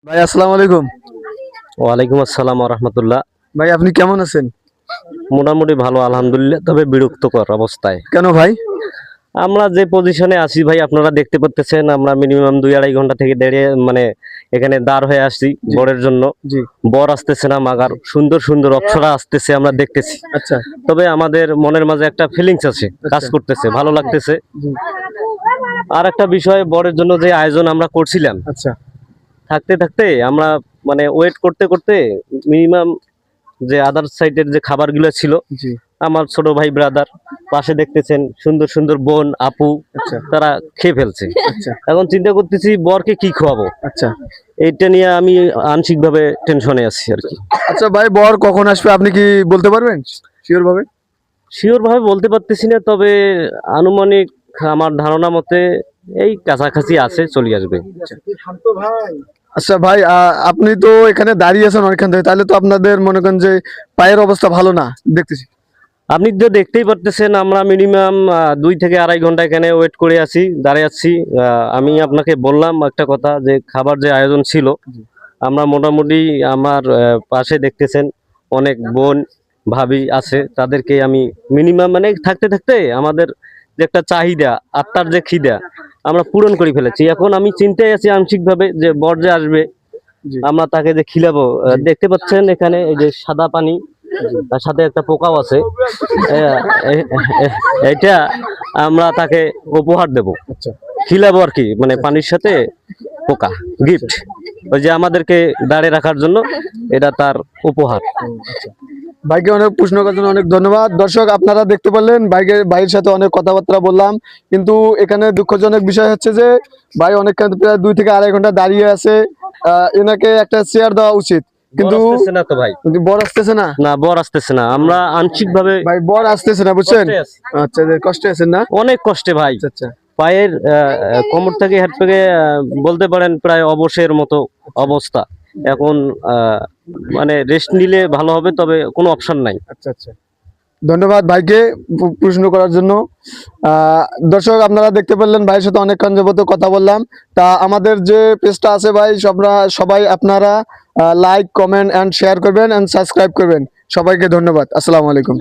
ভাই আসসালামু আলাইকুম। ওয়ালাইকুম আসসালাম ওয়া রাহমাতুল্লাহ। ভাই আপনি কেমন আছেন? মোটামুটি ভালো আলহামদুলিল্লাহ, তবে বিরক্তকর অবস্থায়। কেন ভাই? আমরা যে পজিশনে আছি ভাই, আপনারা দেখতে পাচ্ছেন, আমরা মিনিমাম 2-2.5 ঘন্টা থেকে দাঁড়িয়ে এখানে দাঁড় হয়ে আসছি বরের জন্য। জি। বর আসতেছে না, মাগার সুন্দর সুন্দর অপ্সরা আসতেছে, আমরা দেখতেছি। আচ্ছা। তবে আমাদের মনের মাঝে একটা ফিলিংস আছে, কাজ করতেছে, ভালো লাগতেছে। জি। আর একটা বিষয়, বরের জন্য যে আয়োজন আমরা করছিলাম, আচ্ছা। থাকতে থাকতে আমরা ওয়েট করতে করতে মিনিমাম যে আদার সাইডের যে খাবারগুলো ছিল, জি। আমার ছোট ভাই ব্রাদার পাশে দেখতেছেন, সুন্দর সুন্দর বোন আপু, আচ্ছা। তারা খেয়ে ফেলছে। আচ্ছা। এখন চিন্তা করতেছি বরকে কি খাওয়াবো, আচ্ছা। এইটা নিয়ে আমি আংশিক ভাবে টেনশনে আছি আর কি। আচ্ছা ভাই, বর কখন আসবে আপনি কি বলতে পারবেন শিওর ভাবে? শিওর ভাবে বলতে পারতেছি না, তবে আনুমানিক আমার ধারণা মতে এই কাছাকাছি আছে, চলে আসবে। আচ্ছা ভাই, আপনি তো এখানে দাঁড়িয়ে আছেন অনেকক্ষণ ধরে, তাহলে তো আপনাদের মনে করেন যে পায়ের অবস্থা ভালো না দেখতেছি। আপনি তো দেখতেই পারতেছেন, আমরা মিনিমাম 2 থেকে 2.5 ঘন্টা এখানে ওয়েট করে আছি, দাঁড়িয়ে আছি। আমি আপনাকে বললাম একটা কথা, যে খাবার যে আয়োজন ছিল, আমরা মোটামুটি আমার পাশে দেখতেছেন অনেক বোন ভাবি আছে, তাদেরকে আমি মিনিমাম থাকতে থাকতে আমাদের যে একটা চাহিদা, আত্মার যে খিদা, আমরা পূরণ করে ফেলেছি। এখন আমি চিন্তায় আছি আংশিক ভাবে, যে বর যে আসবে, জি। আমরা তাকে যে খিলাবো। দেখতে পাচ্ছেন এখানে এই যে সাদা পানি, তার সাথে একটা পোকাও আছে। এটা আমরা তাকে উপহার দেব, আচ্ছা। খিলাবো আর কি, পানির সাথে পোকা গিফট, ওই যে আমাদেরকে দাঁড়িয়ে রাখার জন্য, এটা তার উপহার। ভাইকে অনেক প্রশ্ন করার জন্য অনেক ধন্যবাদ। দর্শক আপনারা দেখতে পারলেন ভাইয়ের সাথে অনেক কথাবার্তা বললাম, কিন্তু এখানে দুঃখজনক বিষয় হচ্ছে যে ভাই অনেকক্ষণ প্রায় 2 থেকে 2.5 ঘন্টা দাঁড়িয়ে আছে। এনাকে একটা চেয়ার দেওয়া উচিত, কিন্তু না তো ভাই, বর আসতেছে না। না বর আসতেছে না, আমরা আংশিক ভাবে ভাই বর আসতেছে না, বুঝছেন? আচ্ছা, কষ্টে আছেন না? অনেক কষ্টে ভাই। আচ্ছা। পায়ের কোমর থেকে হেড থেকে বলতে পারেন প্রায় অবশের মতো অবস্থা। এখন রেস্ট নিলে ভালো হবে, তবে কোনো অপশন নাই। আচ্ছা আচ্ছা, ধন্যবাদ ভাইকে প্রশ্ন করার জন্য। দর্শক আপনারা দেখতে পারলেন ভাইয়ের সাথে অনেকক্ষণ যাবত কথা বললাম। তা আমাদের যে পেজটা আছে ভাই, সবাই আপনারা লাইক কমেন্ট এন্ড শেয়ার করবেন এন্ড সাবস্ক্রাইব করবেন। সবাইকে ধন্যবাদ। আসসালামু আলাইকুম।